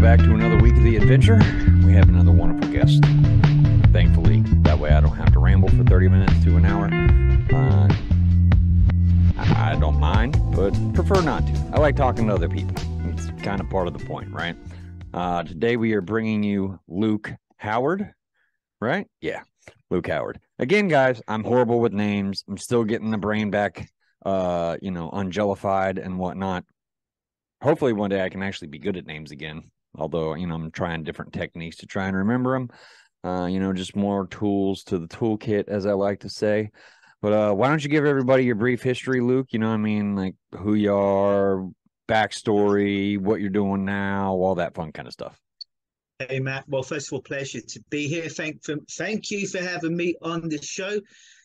back to another week of the adventure. We have another wonderful guest. Thankfully, that way I don't have to ramble for 30 minutes to an hour. I don't mind, but prefer not to. I like talking to other people. It's kind of part of the point, right? Today we are bringing you Luke Howard, right? Yeah, Luke Howard. Again, guys, I'm horrible with names. I'm still getting the brain back, ungelified and whatnot. Hopefully one day I can actually be good at names again. Although, I'm trying different techniques to try and remember them. Just more tools to the toolkit, as I like to say. But why don't you give everybody your brief history, Luke? Like who you are, backstory, what you're doing now, all that fun kind of stuff. Hey Matt, well, first of all, pleasure to be here. Thank you for having me on the show.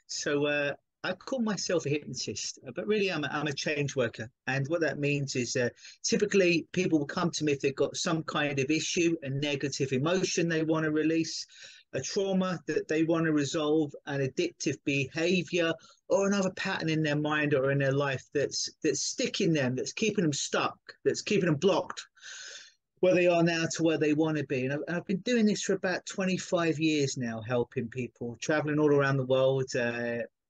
So I call myself a hypnotist, but really I'm a change worker. And what that means is typically people will come to me if they've got some kind of issue, a negative emotion they want to release, a trauma that they want to resolve, an addictive behavior, or another pattern in their mind or in their life that's sticking them, that's keeping them stuck, that's keeping them blocked where they are now to where they want to be. And I've been doing this for about 25 years now, helping people, traveling all around the world,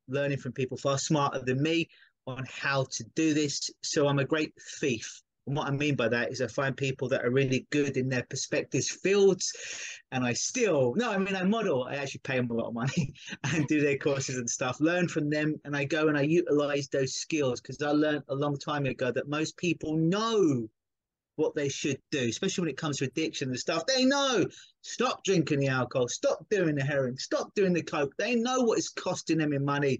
learning from people far smarter than me on how to do this. So I'm a great thief. And what I mean by that is I find people that are really good in their perspectives fields, and I model. I actually pay them a lot of money and do their courses and stuff, learn from them, and I go and I utilize those skills because I learned a long time ago that most people know what they should do, especially when it comes to addiction and stuff. They know, stop drinking the alcohol, stop doing the heroin, stop doing the coke. They know what it's costing them in money,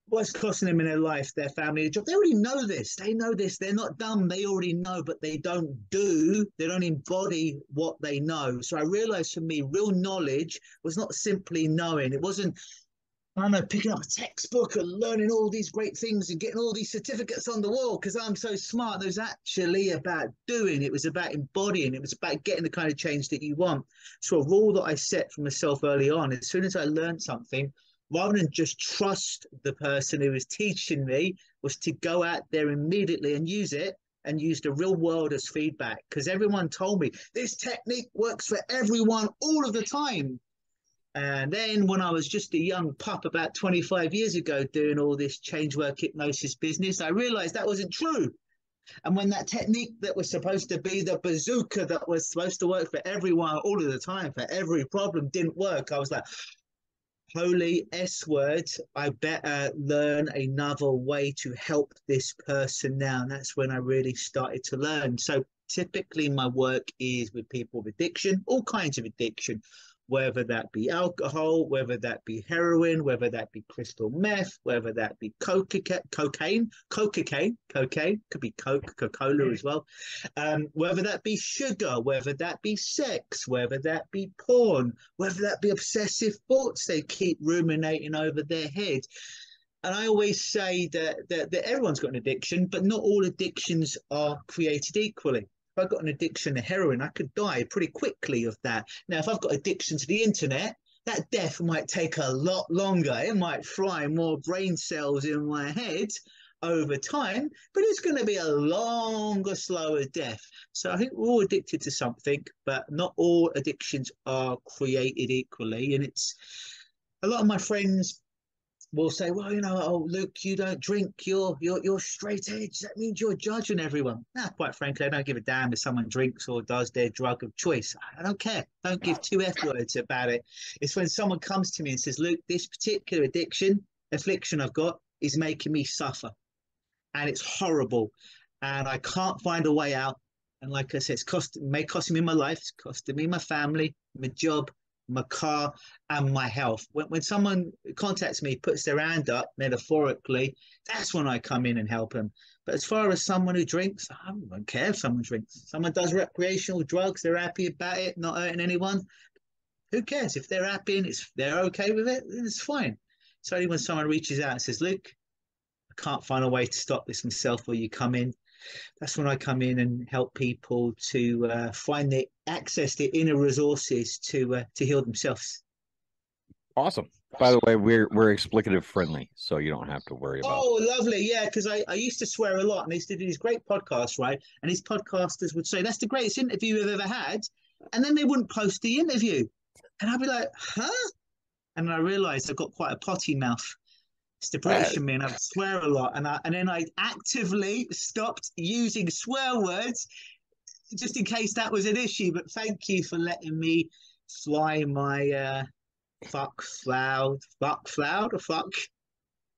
what's costing them in their life, their family, their job. They already know this. They know this. They're not dumb. They already know, but they don't do. They don't embody what they know. So I realized for me, real knowledge was not simply knowing. It wasn't picking up a textbook and learning all these great things and getting all these certificates on the wall because I'm so smart. It was actually about doing. It was about embodying. It was about getting the kind of change that you want. So a rule that I set for myself early on, as soon as I learned something, rather than just trust the person who was teaching me, was to go out there immediately and use it and use the real world as feedback. Because everyone told me this technique works for everyone all of the time. And then when I was just a young pup about 25 years ago doing all this change work hypnosis business, I realized that wasn't true. And when that technique that was supposed to be the bazooka that was supposed to work for everyone all of the time, for every problem, didn't work, I was like, holy S word, I better learn another way to help this person now. And that's when I really started to learn. So typically my work is with people with addiction, all kinds of addiction, whether that be alcohol, whether that be heroin, whether that be crystal meth, whether that be cocaine, could be Coca-Cola as well, whether that be sugar, whether that be sex, whether that be porn, whether that be obsessive thoughts they keep ruminating over their head. And I always say that everyone's got an addiction, but not all addictions are created equally. If I've got an addiction to heroin, I could die pretty quickly of that. Now, if I've got addiction to the internet, that death might take a lot longer. It might fry more brain cells in my head over time, but it's going to be a longer, slower death. So I think we're all addicted to something, but not all addictions are created equally. And it's a lot of my friends will say, well, oh, Luke, you don't drink, you're straight edge. That means you're judging everyone. Now, quite frankly, I don't give a damn if someone drinks or does their drug of choice. I don't care. Don't give two F words about it. It's when someone comes to me and says, Luke, this particular affliction I've got is making me suffer. And it's horrible. And I can't find a way out. And like I said, may cost me my life, it's costing me my family, my job, my car, and my health. When someone contacts me, puts their hand up metaphorically, that's when I come in and help them. But as far as someone who drinks, I don't care if someone drinks. Someone does recreational drugs, they're happy about it, not hurting anyone. Who cares? If they're happy and they're okay with it, then it's fine. It's only when someone reaches out and says, Luke, I can't find a way to stop this myself, will you come in? That's when I come in and help people to find the access to inner resources to heal themselves. Awesome. By the way, we're explicative friendly, so you don't have to worry about. Oh, lovely. Yeah, because I used to swear a lot and I used to do these great podcasts, right? And these podcasters would say, that's the greatest interview we've ever had. And then they wouldn't post the interview. And I'd be like, huh? And I realized I've got quite a potty mouth. It's the British in me, and I swear a lot. And then I actively stopped using swear words just in case that was an issue. But thank you for letting me fly my fuck floud or fuck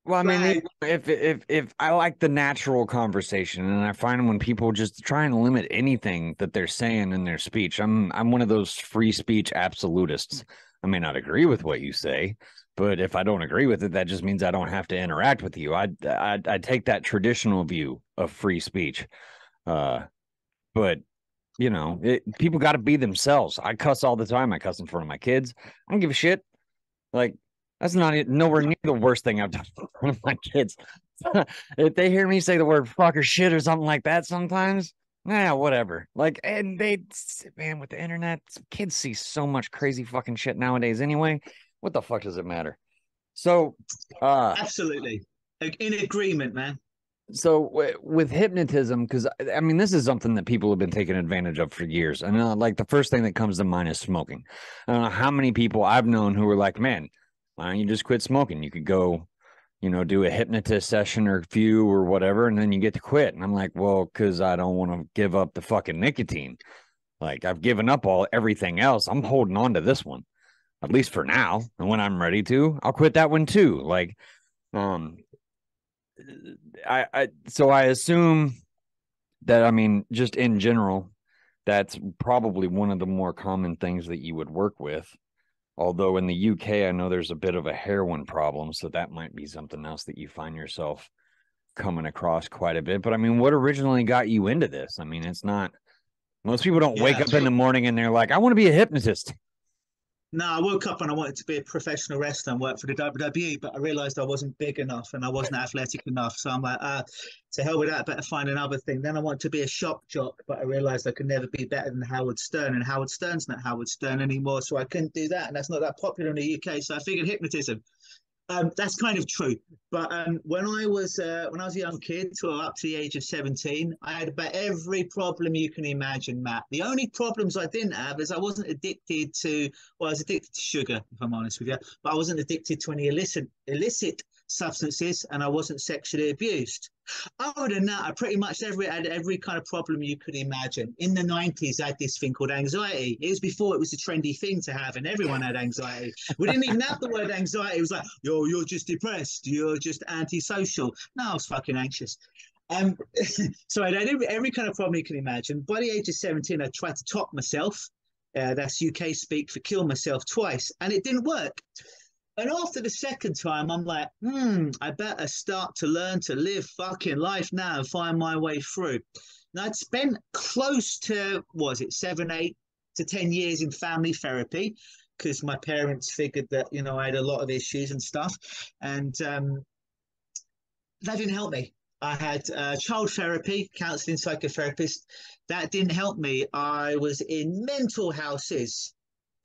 Well, I mean, flag. if I like the natural conversation, and I find when people just try and limit anything that they're saying in their speech, I'm one of those free speech absolutists. I may not agree with what you say, but if I don't agree with it, that just means I don't have to interact with you. I take that traditional view of free speech, but people got to be themselves. I cuss all the time. I cuss in front of my kids. I don't give a shit. Like, that's not nowhere near the worst thing I've done in front of my kids. If they hear me say the word fuck or shit or something like that sometimes, whatever. Like, and man, with the internet, kids see so much crazy fucking shit nowadays anyway. What the fuck does it matter? So, Absolutely. In agreement, man. with hypnotism, because I mean, this is something that people have been taking advantage of for years. And like the first thing that comes to mind is smoking. I don't know how many people I've known who were like, man, why don't you just quit smoking? You could go, do a hypnotist session or a few or whatever, and then you get to quit. And I'm like, well, because I don't want to give up the fucking nicotine. Like, I've given up everything else. I'm holding on to this one, at least for now. And when I'm ready to, I'll quit that one too. Like, um, so I assume that, I mean, just in general, that's probably one of the more common things that you would work with. Although in the UK, I know there's a bit of a heroin problem, so that might be something else that you find yourself coming across quite a bit. But I mean, what originally got you into this? I mean, it's not, most people don't wake Yeah. up in the morning and they're like, I want to be a hypnotist. No, I woke up and I wanted to be a professional wrestler and work for the WWE, but I realized I wasn't big enough and I wasn't athletic enough. So I'm like, to hell with that, I better find another thing. Then I wanted to be a shock jock, but I realized I could never be better than Howard Stern, and Howard Stern's not Howard Stern anymore. So I couldn't do that. And that's not that popular in the UK. So I figured hypnotism. That's kind of true. But when I was a young kid, so up to the age of 17, I had about every problem you can imagine, Matt. The only problems I didn't have is I wasn't addicted to, well, I was addicted to sugar, if I'm honest with you, but I wasn't addicted to any illicit substances, and I wasn't sexually abused. Other than that, I pretty much had every kind of problem you could imagine. In the 90s, I had this thing called anxiety. It was before it was a trendy thing to have, and everyone had anxiety. We didn't even have the word anxiety. It was like, yo, you're just depressed. You're just antisocial. No, I was fucking anxious. Um, so I had every kind of problem you can imagine. By the age of 17, I tried to top myself. That's UK speak for kill myself twice, and it didn't work. And after the second time, I'm like, I better start to learn to live fucking life now and find my way through. And I'd spent close to, what was it, 7, 8 to 10 years in family therapy because my parents figured that, I had a lot of issues and stuff. And that didn't help me. I had child therapy, counseling, psychotherapist. That didn't help me. I was in mental houses.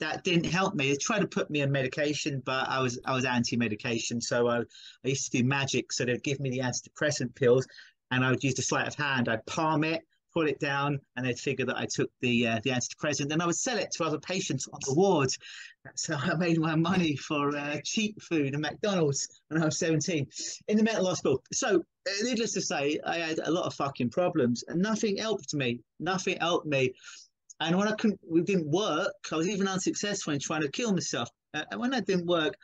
That didn't help me. They tried to put me on medication, but I was anti-medication. So I used to do magic. So they'd give me the antidepressant pills, and I would use the sleight of hand. I'd palm it, put it down, and they'd figure that I took the antidepressant. Then I would sell it to other patients on the wards. That's how I made my money for cheap food and McDonald's when I was 17 in the mental hospital. So needless to say, I had a lot of fucking problems, and nothing helped me. Nothing helped me. And when it didn't work, I was even unsuccessful in trying to kill myself. And when that didn't work,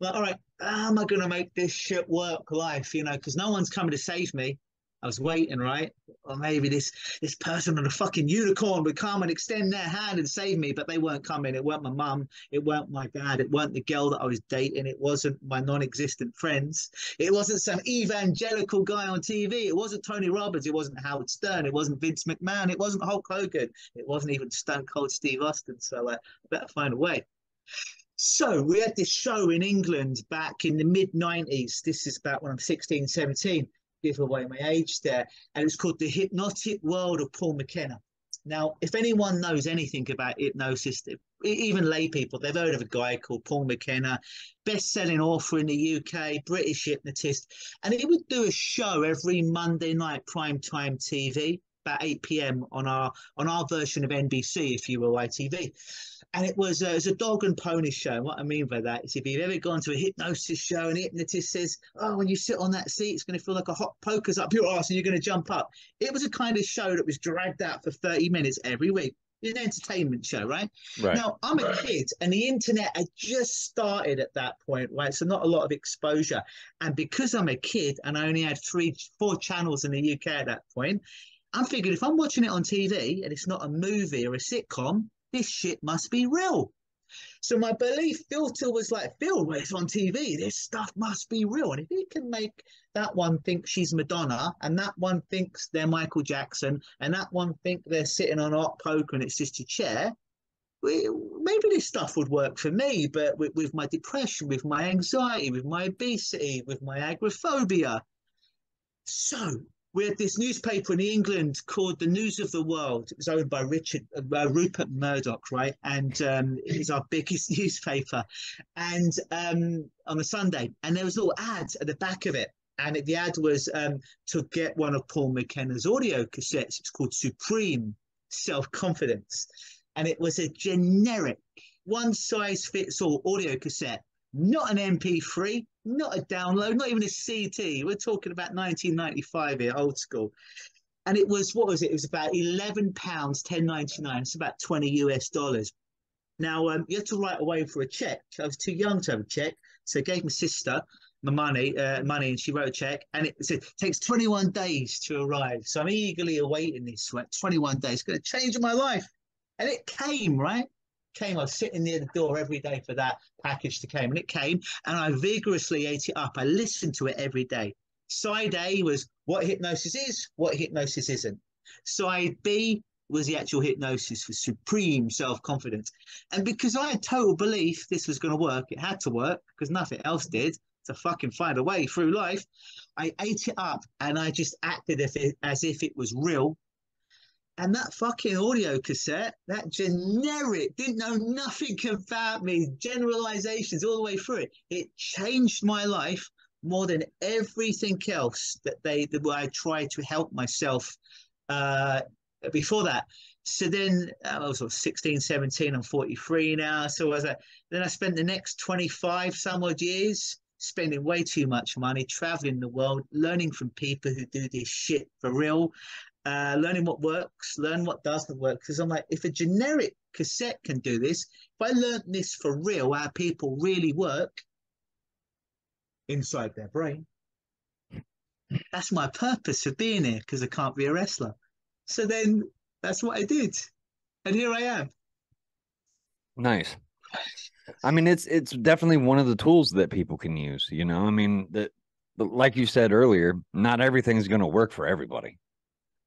I'm like, all right, how am I going to make this shit work life? Because no one's coming to save me. I was waiting, right? Or maybe this person on a fucking unicorn would come and extend their hand and save me, but they weren't coming. It weren't my mum. It weren't my dad. It weren't the girl that I was dating. It wasn't my non-existent friends. It wasn't some evangelical guy on TV. It wasn't Tony Robbins. It wasn't Howard Stern. It wasn't Vince McMahon. It wasn't Hulk Hogan. It wasn't even Stone Cold Steve Austin. So I better find a way. So we had this show in England back in the mid-90s. This is about when I'm 16, 17. Give away my age there, and it was called The Hypnotic World of Paul McKenna. Now, if anyone knows anything about hypnosis, even lay people, they've heard of a guy called Paul McKenna, best-selling author in the UK, British hypnotist, and he would do a show every Monday night, primetime TV, about 8 p.m. on our version of NBC, if you will, ITV. And it was a dog and pony show. And what I mean by that is if you've ever gone to a hypnosis show and the hypnotist says, oh, when you sit on that seat, it's going to feel like a hot poker's up your ass and you're going to jump up. It was a kind of show that was dragged out for 30 minutes every week. It's an entertainment show, right? Right. Now, I'm a kid and the internet had just started at that point, right? So not a lot of exposure. And because I'm a kid and I only had 4 channels in the UK at that point, I'm thinking if I'm watching it on TV and it's not a movie or a sitcom, this shit must be real. So my belief filter was like, Phil, when it's on TV, this stuff must be real. And if he can make that one think she's Madonna, and that one thinks they're Michael Jackson, and that one think they're sitting on a hot poker and it's just a chair, maybe this stuff would work for me. But with my depression, with my anxiety, with my obesity, with my agoraphobia. So we had this newspaper in England called The News of the World. It was owned by Rupert Murdoch, right? And it was our biggest newspaper. And on a Sunday, and there was little ads at the back of it. And the ad was to get one of Paul McKenna's audio cassettes. It's called Supreme Self-Confidence. And it was a generic, one-size-fits-all audio cassette. Not an MP3, not a download, not even a CD. We're talking about 1995 here, old school. And it was, what was it? It was about £11, £10.99. It's about $20 US. Now, you had to write away for a check. I was too young to have a check. So I gave my sister my money, and she wrote a check. And it said, it takes 21 days to arrive. So I'm eagerly awaiting this, right? 21 days. It's going to change my life. And it came, right? I was sitting near the door every day for that package to come, and it came, and I vigorously ate it up. I listened to it every day. Side A was what hypnosis is, what hypnosis isn't. Side B was the actual hypnosis for supreme self-confidence. And because I had total belief this was going to work, it had to work because nothing else did to fucking find a way through life. I ate it up and I just acted as if it was real. And that fucking audio cassette, that generic, didn't know nothing about me, generalizations all the way through it. It changed my life more than everything else that I tried to help myself before that. So then I was 16, 17, I'm 43 now. So then I spent the next 25 some odd years spending way too much money, traveling the world, learning from people who do this shit for real. Learning what works, learn what doesn't work. Because I'm like, if a generic cassette can do this, if I learned this for real, how people really work inside their brain, that's my purpose for being here, because I can't be a wrestler. So then that's what I did. And here I am. Nice. I mean, it's definitely one of the tools that people can use, you know? I mean, like you said earlier, not everything's going to work for everybody.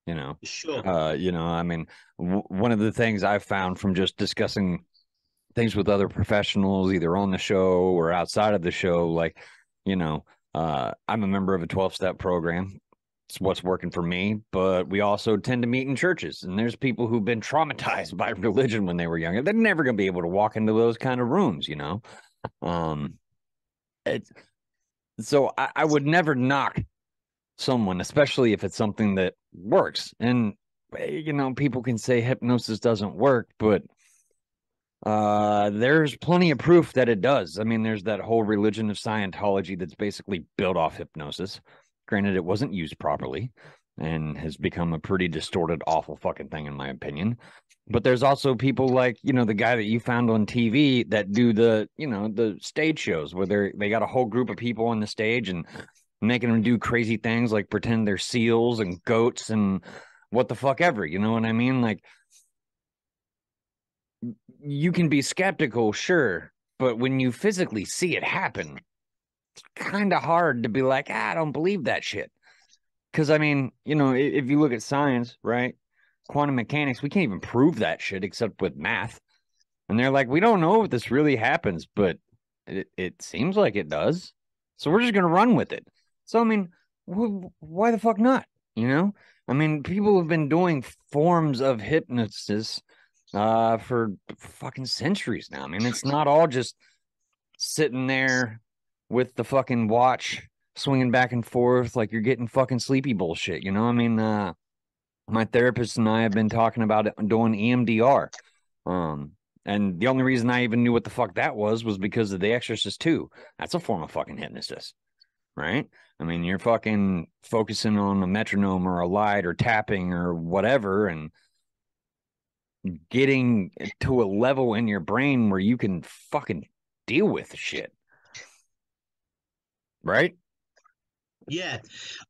You know, sure. You know, I mean, one of the things I've found from just discussing things with other professionals, either on the show or outside of the show, like, you know, I'm a member of a 12-step program. It's what's working for me, but we also tend to meet in churches, and there's people who've been traumatized by religion when they were younger. They're never going to be able to walk into those kind of rooms, you know. So I would never knock someone, especially if it's something that works. And you know, people can say hypnosis doesn't work, but there's plenty of proof that it does. I mean, there's that whole religion of Scientology that's basically built off hypnosis. Granted, it wasn't used properly and has become a pretty distorted, awful fucking thing, in my opinion. But there's also people like, you know, the guy that you found on TV that do the, you know, the stage shows where they got a whole group of people on the stage and making them do crazy things like pretend they're seals and goats and what the fuck ever, you know what I mean? Like, you can be skeptical, sure, but when you physically see it happen, it's kind of hard to be like, I don't believe that shit. Because, I mean, you know, if you look at science, right, quantum mechanics, we can't even prove that shit except with math. And they're like, we don't know if this really happens, but it seems like it does. So we're just going to run with it. So, I mean, why the fuck not? You know, I mean, people have been doing forms of hypnosis for fucking centuries now. I mean, it's not all just sitting there with the fucking watch swinging back and forth like you're getting fucking sleepy bullshit. You know, I mean, my therapist and I have been talking about it, doing EMDR. Um, and the only reason I even knew what the fuck that was because of The Exorcist 2. That's a form of fucking hypnosis, right? I mean, you're fucking focusing on a metronome or a light or tapping or whatever and getting to a level in your brain where you can fucking deal with the shit, right? Yeah,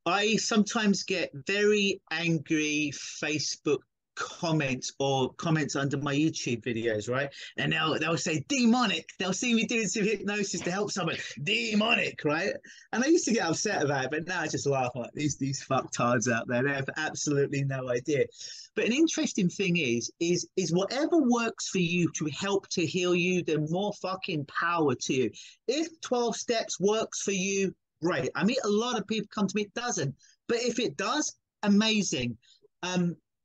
I sometimes get very angry Facebook comments or comments under my YouTube videos, right? And they'll say demonic. They'll see me doing some hypnosis to help someone. Demonic, right? And I used to get upset about it, but now I just laugh like these fucktards out there. They have absolutely no idea. But an interesting thing is whatever works for you to help to heal you, then more fucking power to you. If 12 steps works for you, great. I meet a lot of people come to me, it doesn't. But if it does, amazing.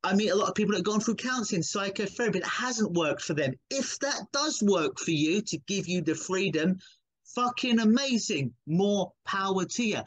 I meet a lot of people that have gone through counseling, psychotherapy, that hasn't worked for them. If that does work for you to give you the freedom, fucking amazing. More power to you.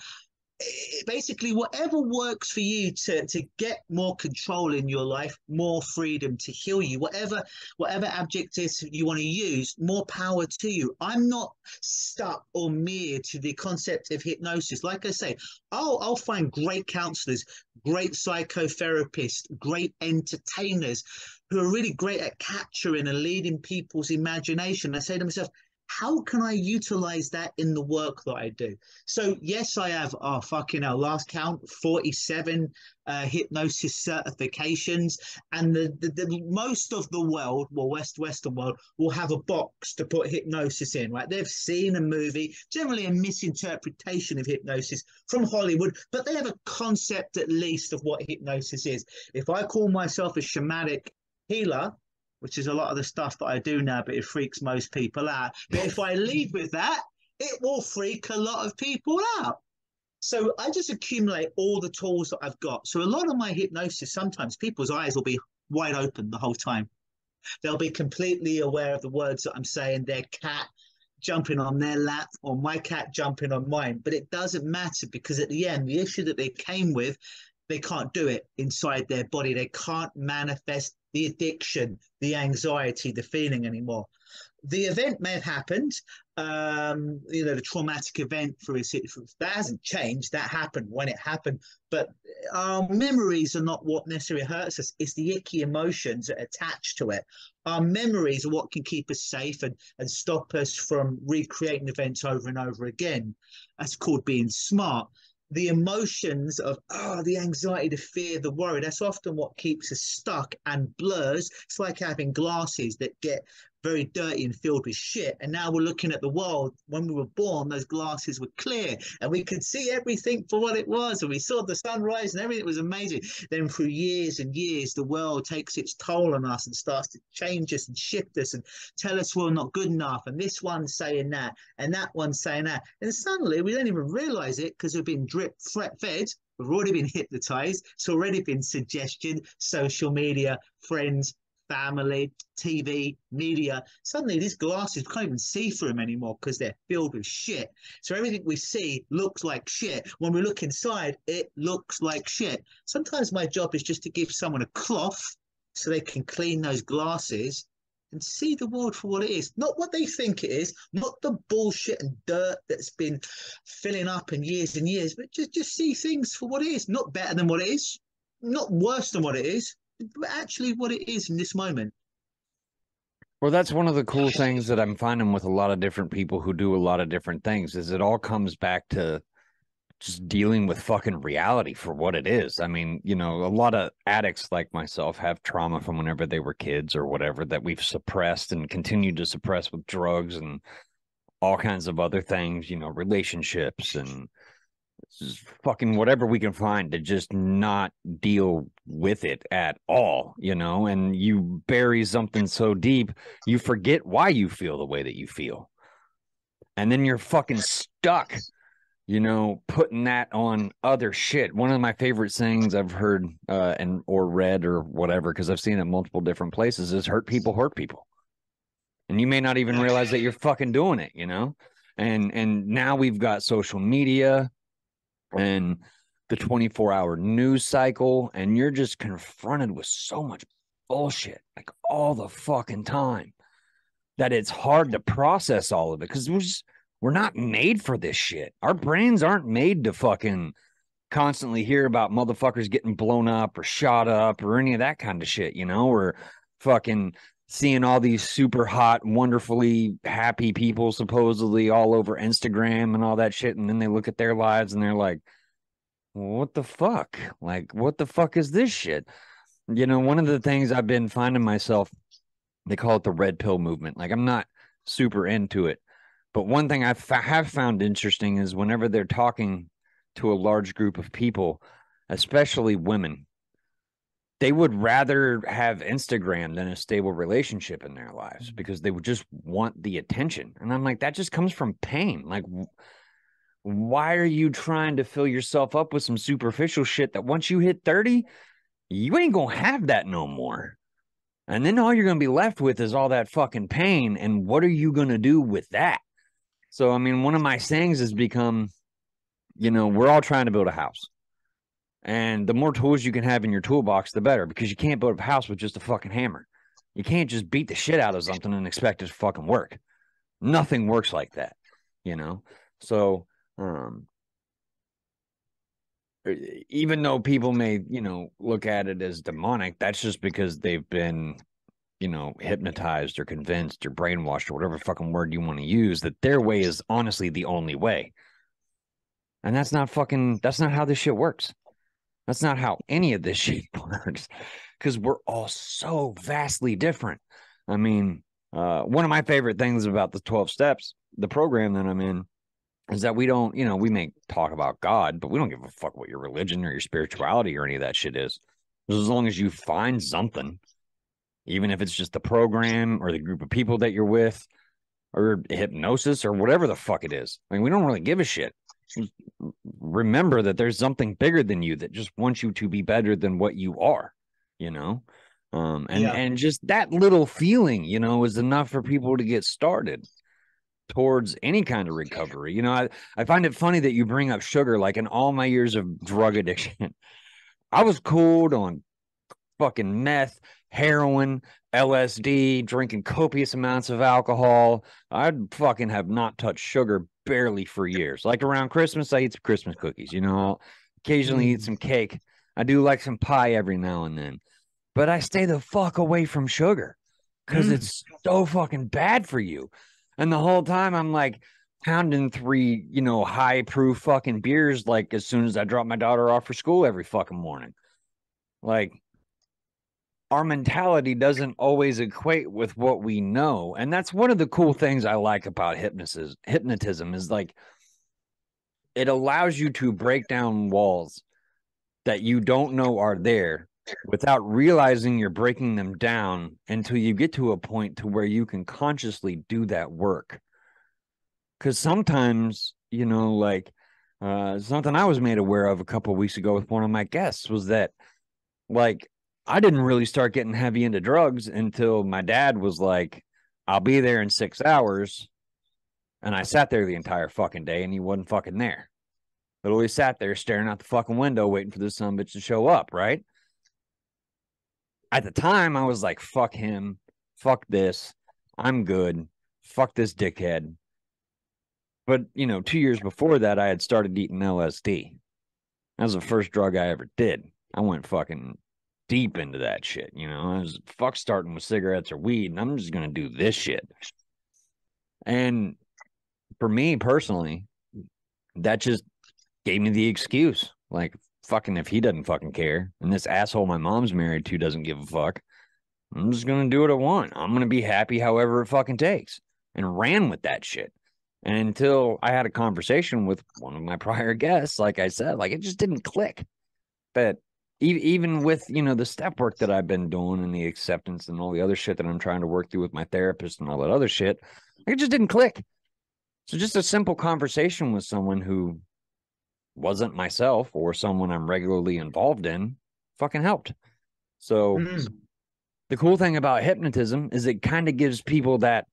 Basically whatever works for you to get more control in your life, more freedom to heal you, whatever adjectives you want to use, more power to you. I'm not stuck or mere to the concept of hypnosis. Like I say, I'll find great counselors, great psychotherapists, great entertainers who are really great at capturing and leading people's imagination. I say to myself, how can I utilize that in the work that I do? So yes, I have, oh fucking hell, last count, 47 hypnosis certifications, and the most of the world, well, Western world, will have a box to put hypnosis in, right? They've seen a movie, generally a misinterpretation of hypnosis from Hollywood, but they have a concept at least of what hypnosis is. If I call myself a shamanic healer, which is a lot of the stuff that I do now, but it freaks most people out. But if I lead with that, it will freak a lot of people out. So I just accumulate all the tools that I've got. So a lot of my hypnosis, sometimes people's eyes will be wide open the whole time. They'll be completely aware of the words that I'm saying, their cat jumping on their lap or my cat jumping on mine. But it doesn't matter because at the end, the issue that they came with, they can't do it inside their body. They can't manifest the addiction, the anxiety, the feeling anymore. The event may have happened, the traumatic event for his, that hasn't changed. That happened when it happened, but our memories are not what necessarily hurts us. It's the icky emotions that attach to it. Our memories are what can keep us safe and stop us from recreating events over and over again. That's called being smart. The emotions of the anxiety, the fear, the worry, that's often what keeps us stuck and blurs. It's like having glasses that get very dirty and filled with shit, and now we're looking at the world. When we were born, those glasses were clear and we could see everything for what it was, and we saw the sunrise and everything was amazing. Then through years and years, the world takes its toll on us and starts to change us and shift us and tell us we're not good enough, and this one's saying that and that one's saying that, and suddenly we don't even realize it because we've been drip fed. We've already been hypnotized. It's already been suggestion, social media, friends, family, TV, media. Suddenly these glasses, we can't even see through them anymore because they're filled with shit. So everything we see looks like shit. When we look inside, it looks like shit. Sometimes my job is just to give someone a cloth so they can clean those glasses and see the world for what it is, not what they think it is, not the bullshit and dirt that's been filling up in years, but just see things for what it is, not better than what it is, not worse than what it is, but actually what it is in this moment. Well, that's one of the cool things that I'm finding with a lot of different people who do a lot of different things is it all comes back to just dealing with fucking reality for what it is. I mean, a lot of addicts like myself have trauma from whenever they were kids or whatever that we've suppressed and continue to suppress with drugs and all kinds of other things, relationships and fucking whatever we can find to just not deal with it at all, and you bury something so deep, you forget why you feel the way that you feel. And then you're fucking stuck, putting that on other shit. One of my favorite sayings I've heard and or read or whatever, because I've seen it multiple different places, is hurt people hurt people. And you may not even realize that you're fucking doing it, And now we've got social media and the 24-hour news cycle, and you're just confronted with so much bullshit, like all the fucking time, that it's hard to process all of it, because we're not made for this shit. Our brains aren't made to fucking constantly hear about motherfuckers getting blown up or shot up or any of that kind of shit, or fucking seeing all these super hot, wonderfully happy people supposedly all over Instagram and all that shit. And then they look at their lives and they're like, what the fuck? Like, what the fuck is this shit? One of the things I've been finding myself, they call it the red pill movement. Like, I'm not super into it. But one thing I have found interesting is whenever they're talking to a large group of people, especially women, they would rather have Instagram than a stable relationship in their lives, because they would just want the attention. And I'm like, that just comes from pain. Like, why are you trying to fill yourself up with some superficial shit that once you hit 30, you ain't gonna have that no more? And then all you're gonna be left with is all that fucking pain. And what are you gonna do with that? So, I mean, one of my sayings has become, we're all trying to build a house. And the more tools you can have in your toolbox, the better, because you can't build a house with just a fucking hammer. You can't just beat the shit out of something and expect it to fucking work. Nothing works like that, So, even though people may, look at it as demonic, that's just because they've been, hypnotized or convinced or brainwashed or whatever fucking word you want to use, that their way is honestly the only way. And that's not how this shit works. That's not how any of this shit works, because we're all so vastly different. I mean, one of my favorite things about the 12 steps, the program that I'm in, is that we don't, we may talk about God, but we don't give a fuck what your religion or your spirituality or any of that shit is. As long as you find something, even if it's just the program or the group of people that you're with or hypnosis or whatever the fuck it is. I mean, we don't really give a shit. Remember that there's something bigger than you that just wants you to be better than what you are, and just that little feeling, is enough for people to get started towards any kind of recovery. I find it funny that you bring up sugar. Like, in all my years of drug addiction, I was cooled on fucking meth, heroin, LSD, drinking copious amounts of alcohol. I'd fucking have not touched sugar barely for years. Like, around Christmas, I eat some Christmas cookies, I'll occasionally eat some cake. I do like some pie every now and then, but I stay the fuck away from sugar because it's so fucking bad for you. And the whole time I'm like pounding 3, high proof fucking beers, like, as soon as I drop my daughter off for school every fucking morning. Like, our mentality doesn't always equate with what we know. And that's one of the cool things I like about hypnotism is, like, it allows you to break down walls that you don't know are there without realizing you're breaking them down until you get to a point to where you can consciously do that work. Because sometimes, something I was made aware of a couple of weeks ago with one of my guests was that, like, I didn't really start getting heavy into drugs until my dad was like, I'll be there in 6 hours. And I sat there the entire fucking day and he wasn't fucking there. Literally sat there staring out the fucking window waiting for this sumbitch to show up, right? At the time, I was like, fuck him. Fuck this. I'm good. Fuck this dickhead. But, 2 years before that, I had started eating LSD. That was the first drug I ever did. I went fucking deep into that shit. I was starting with cigarettes or weed, and I'm just going to do this shit. And for me personally, that just gave me the excuse. Like, fucking, if he doesn't fucking care, and this asshole my mom's married to doesn't give a fuck, I'm just going to do what I want. I'm going to be happy however it fucking takes. And ran with that shit. And until I had a conversation with one of my prior guests, like I said, like, it just didn't click. But even with, the step work that I've been doing and the acceptance and all the other shit that I'm trying to work through with my therapist and all that other shit, it just didn't click. So just a simple conversation with someone who wasn't myself or someone I'm regularly involved in fucking helped. So Mm. the cool thing about hypnotism is it kind of gives people that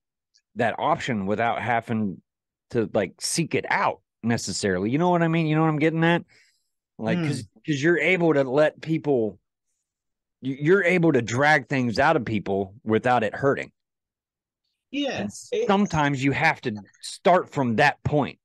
option without having to like seek it out necessarily. You know what I mean? You know what I'm getting at? Like, Mm. because you're able to let people, you're able to drag things out of people without it hurting. Yeah. And sometimes you have to start from that point.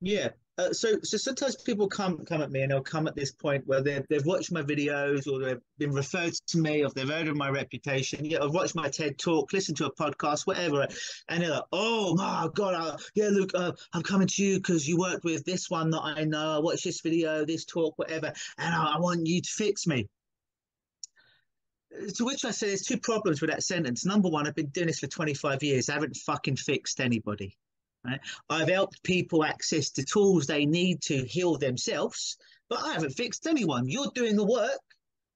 Yeah. So sometimes people come at me and they'll come at this point where they've watched my videos or they've been referred to me or they've heard of my reputation. Yeah, I've watched my TED talk, listened to a podcast, whatever, and they're like, "Oh my God, yeah, look, I'm coming to you because you worked with this one that I know. I watched this video, this talk, whatever, and I want you to fix me." To which I say there's two problems with that sentence. Number one, I've been doing this for 25 years. I haven't fucking fixed anybody. Right? I've helped people access the tools they need to heal themselves, but I haven't fixed anyone. You're doing the work.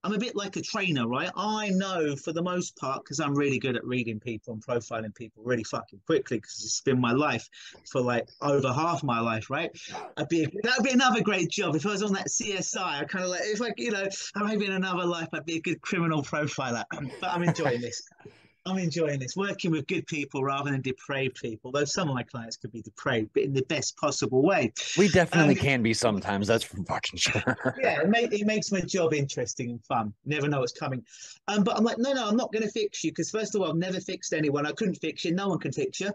I'm a bit like a trainer, right? I know for the most part, because I'm really good at reading people and profiling people really fucking quickly, because it's been my life for like over half my life, right? That'd be another great job if I was on that CSI. I kind of like if I, maybe in another life I'd be a good criminal profiler. But I'm enjoying this. I'm enjoying this, working with good people rather than depraved people, though some of my clients could be depraved, but in the best possible way. We Um, definitely can be sometimes. That's for fucking sure. yeah, it makes my job interesting and fun. Never know what's coming. But I'm like, no, I'm not going to fix you because, first of all, I've never fixed anyone. I couldn't fix you. No one can fix you,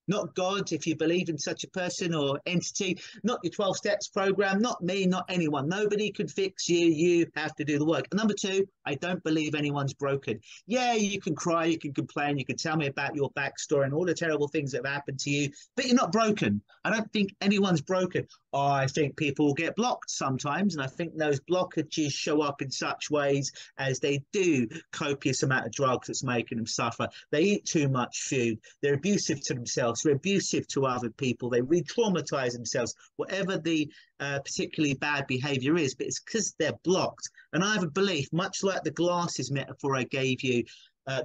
not God, if you believe in such a person or entity, not your 12 steps program, not me, not anyone. Nobody could fix you. You have to do the work. And number two, I don't believe anyone's broken. Yeah, you can cry, you can complain, you can tell me about your backstory and all the terrible things that have happened to you, but you're not broken. I don't think anyone's broken. I think people get blocked sometimes, and I think those blockages show up in such ways as they do copious amount of drugs that's making them suffer. They eat too much food. They're abusive to themselves. They're abusive to other people. They re-traumatize themselves, whatever the particularly bad behavior is, but it's because they're blocked. And I have a belief, much like the glasses metaphor I gave you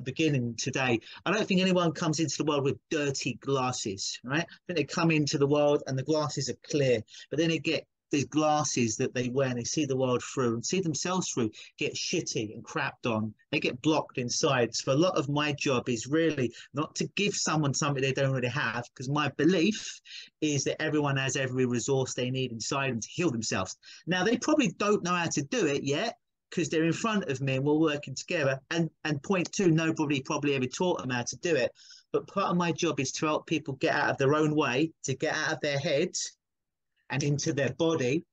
beginning today, I don't think anyone comes into the world with dirty glasses, right? I think they come into the world and the glasses are clear, but then they get these glasses that they wear and they see the world through and see themselves through, get shitty and crapped on. They get blocked inside. So a lot of my job is really not to give someone something they don't really have, because my belief is that everyone has every resource they need inside them to heal themselves. Now, they probably don't know how to do it yet, because they're in front of me and we're working together. And point two, nobody probably ever taught them how to do it. But part of my job is to help people get out of their own way, to get out of their heads and into their body,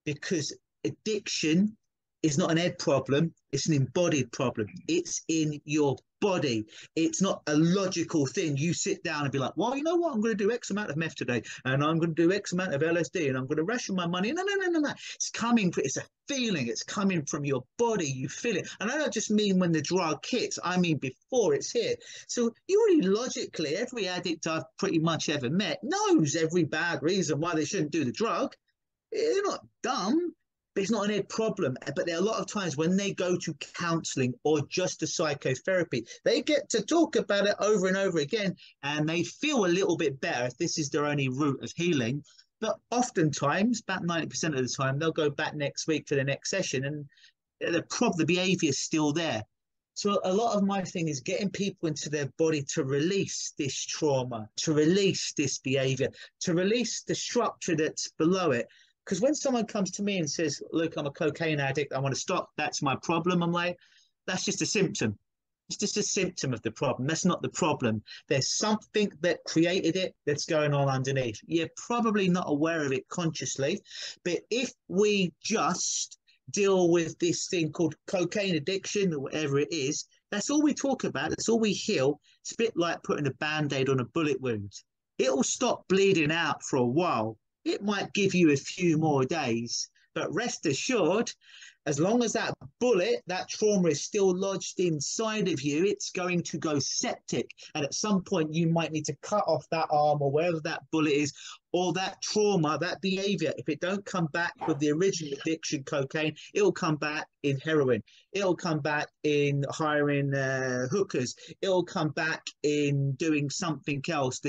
because addiction is not an head problem, it's an embodied problem. It's in your body. It's not a logical thing. You sit down and be like, well, you know what? I'm going to do X amount of meth today, and I'm going to do X amount of LSD, and I'm going to ration my money. No. It's a feeling. It's coming from your body. You feel it. And I don't just mean when the drug hits, I mean before it's here. So you really logically, every addict I've pretty much ever met knows every bad reason why they shouldn't do the drug. They're not dumb, but it's not an ed problem. But there are a lot of times when they go to counseling or just to psychotherapy, they get to talk about it over and over again, and they feel a little bit better if this is their only route of healing. But oftentimes, about 90% of the time, they'll go back next week for the next session, and the behavior is still there. So a lot of my thing is getting people into their body to release this trauma, to release this behavior, to release the structure that's below it. Because when someone comes to me and says, look, I'm a cocaine addict, I want to stop, that's my problem, I'm like, that's just a symptom. It's just a symptom of the problem. That's not the problem. There's something that created it that's going on underneath. You're probably not aware of it consciously, but if we just deal with this thing called cocaine addiction or whatever it is, that's all we talk about. That's all we heal. It's a bit like putting a band-aid on a bullet wound. It'll stop bleeding out for a while. It might give you a few more days, but rest assured, as long as that bullet, that trauma is still lodged inside of you, it's going to go septic. And at some point, you might need to cut off that arm or wherever that bullet is, or that trauma, that behavior. If it don't come back with the original addiction, cocaine, it'll come back in heroin. It'll come back in hiring hookers. It'll come back in doing something else.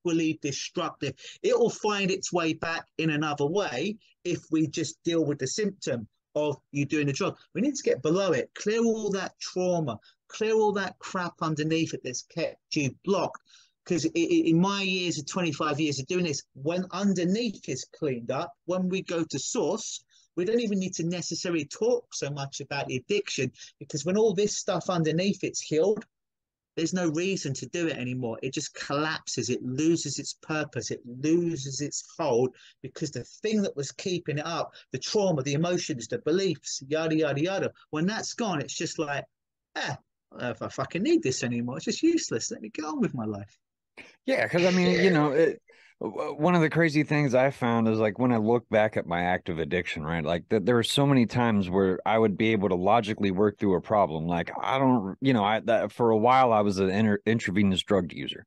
equally destructive. It will find its way back in another way if we just deal with the symptom of you doing the drug. We need to get below it, clear all that trauma, clear all that crap underneath it that's kept you blocked. Because in my years of 25 years of doing this, when underneath is cleaned up, when we go to source, we don't even need to necessarily talk so much about the addiction, because when all this stuff underneath it's healed, there's no reason to do it anymore. It just collapses. It loses its purpose. It loses its hold, because the thing that was keeping it up, the trauma, the emotions, the beliefs, yada, yada, yada, when that's gone, it's just like, I don't know if I fucking need this anymore. It's just useless. Let me get on with my life. Yeah, because I mean, one of the crazy things I found is like when I look back at my active addiction, right? Like there were so many times where I would be able to logically work through a problem. Like I don't, for a while I was an intravenous drug user.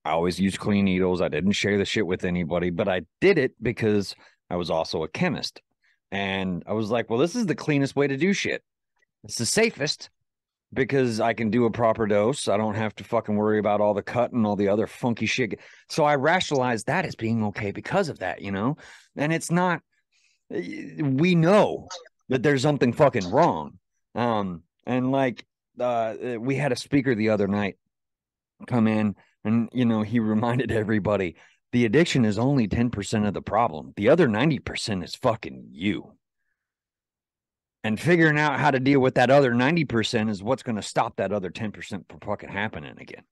I always used clean needles. I didn't share the shit with anybody, but I did it because I was also a chemist. And I was like, well, this is the cleanest way to do shit. It's the safest because I can do a proper dose. I don't have to fucking worry about all the cut and all the other funky shit. So I rationalized that as being okay because of that, And it's not, we know that there's something fucking wrong. And like, we had a speaker the other night come in and, he reminded everybody the addiction is only 10% of the problem. The other 90% is fucking you. And figuring out how to deal with that other 90% is what's going to stop that other 10% from fucking happening again.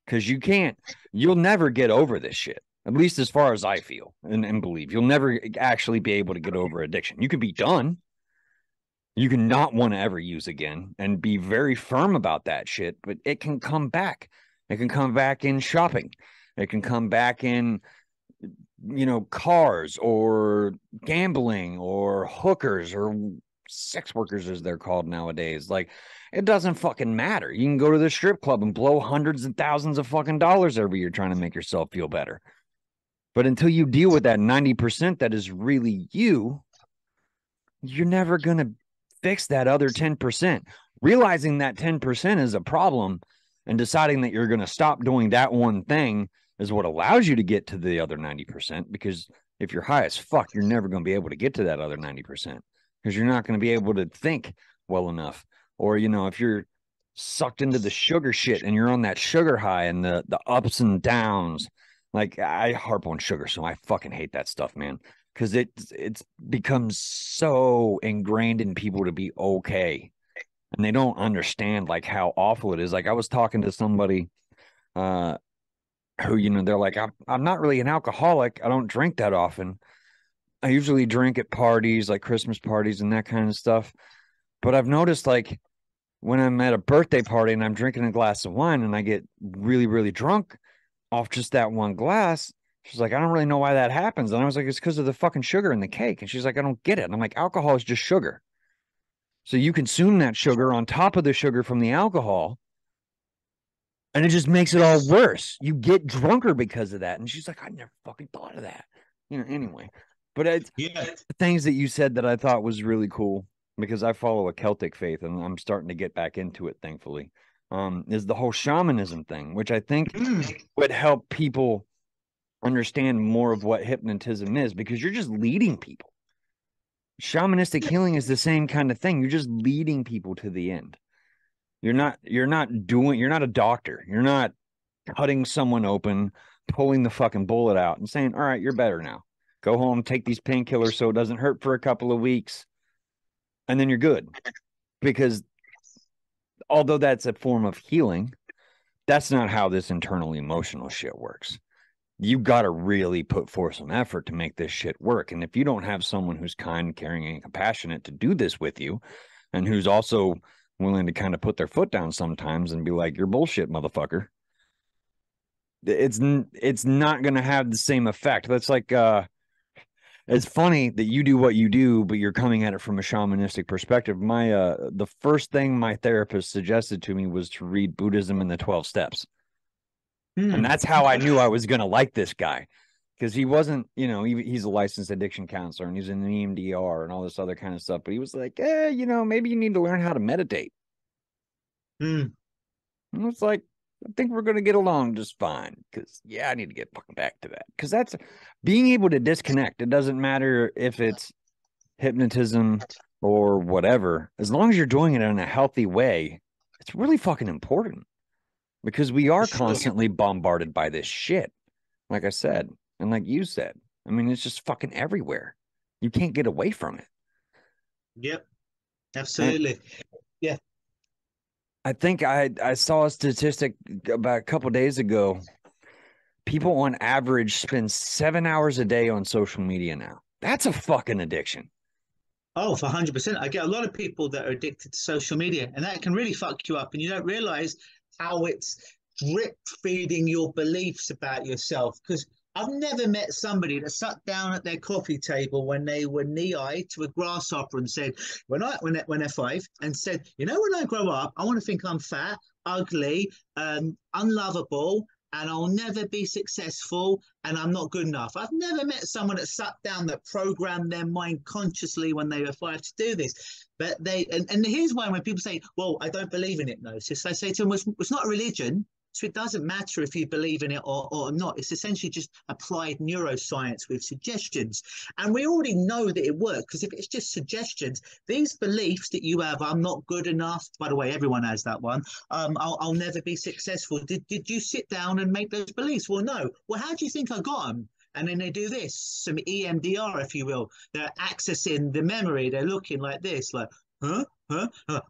Because you'll never get over this shit. At least as far as I feel and believe. You'll never actually be able to get over addiction. You can be done. You can not want to ever use again and be very firm about that shit, but it can come back. It can come back in shopping. It can come back in, cars or gambling or hookers or sex workers as they're called nowadays. Like, it doesn't fucking matter. You can go to the strip club and blow hundreds and thousands of fucking dollars every year trying to make yourself feel better. But until you deal with that 90% that is really you, you're never going to fix that other 10%. Realizing that 10% is a problem and deciding that you're going to stop doing that one thing is what allows you to get to the other 90%. Because if you're high as fuck, you're never going to be able to get to that other 90%. Because you're not going to be able to think well enough. Or, if you're sucked into the sugar shit and you're on that sugar high and the ups and downs, like I harp on sugar, so I fucking hate that stuff, man. Because it's becomes so ingrained in people to be okay. And they don't understand like how awful it is. Like I was talking to somebody who, they're like, I'm not really an alcoholic. I don't drink that often. I usually drink at parties, like Christmas parties and that kind of stuff. But I've noticed like when I'm at a birthday party and I'm drinking a glass of wine and I get really, really drunk off just that one glass, she's like, I don't really know why that happens. And I was like, it's because of the fucking sugar in the cake. And she's like, I don't get it. And I'm like, alcohol is just sugar. So you consume that sugar on top of the sugar from the alcohol. And it just makes it all worse. You get drunker because of that. And she's like, I never fucking thought of that. Anyway. But it's things that you said that I thought was really cool because I follow a Celtic faith and I'm starting to get back into it, thankfully, is the whole shamanism thing, which I think would help people understand more of what hypnotism is because you're just leading people. Shamanistic healing is the same kind of thing. You're just leading people to the end. You're not a doctor. You're not cutting someone open, pulling the fucking bullet out and saying, all right, you're better now. Go home, take these painkillers so it doesn't hurt for a couple of weeks, and then you're good. Because although that's a form of healing, that's not how this internal emotional shit works. You got to really put forth some effort to make this shit work. And if you don't have someone who's kind, caring, and compassionate to do this with you, and who's also willing to kind of put their foot down sometimes and be like, you're bullshit, motherfucker, it's not going to have the same effect. That's like, it's funny that you do what you do, but you're coming at it from a shamanistic perspective. The first thing my therapist suggested to me was to read Buddhism and the 12 Steps. And that's how I knew I was going to like this guy. Because he wasn't, he's a licensed addiction counselor and he's in the EMDR and all this other kind of stuff. But he was like, maybe you need to learn how to meditate. And it's like, I think we're going to get along just fine. Because, yeah, I need to get fucking back to that. Because that's being able to disconnect. It doesn't matter if it's hypnotism or whatever. As long as you're doing it in a healthy way, it's really fucking important because we For are sure. constantly bombarded by this shit. Like I said, and like you said, I mean, it's just fucking everywhere. You can't get away from it. Yep, And absolutely. Yeah. I think I saw a statistic about a couple days ago. People on average spend 7 hours a day on social media now. That's a fucking addiction. Oh, for 100%. I get a lot of people that are addicted to social media, and that can really fuck you up. And you don't realize how it's drip feeding your beliefs about yourself. Because I've never met somebody that sat down at their coffee table when they were knee-high to a grasshopper and said, when they're five, and said, you know, when I grow up, I want to think I'm fat, ugly, unlovable, and I'll never be successful and I'm not good enough. I've never met someone that sat down that programmed their mind consciously when they were five to do this. But and here's why when people say, well, I don't believe in hypnosis, I say to them, well, it's not a religion. So it doesn't matter if you believe in it or not. It's essentially just applied neuroscience with suggestions. And we already know that it works because if it's just suggestions, these beliefs that you have, I'm not good enough. By the way, everyone has that one. I'll never be successful. Did you sit down and make those beliefs? Well, no. Well, how do you think I got them? And then they do this, some EMDR, if you will. They're accessing the memory. They're looking like this, like, huh? Huh?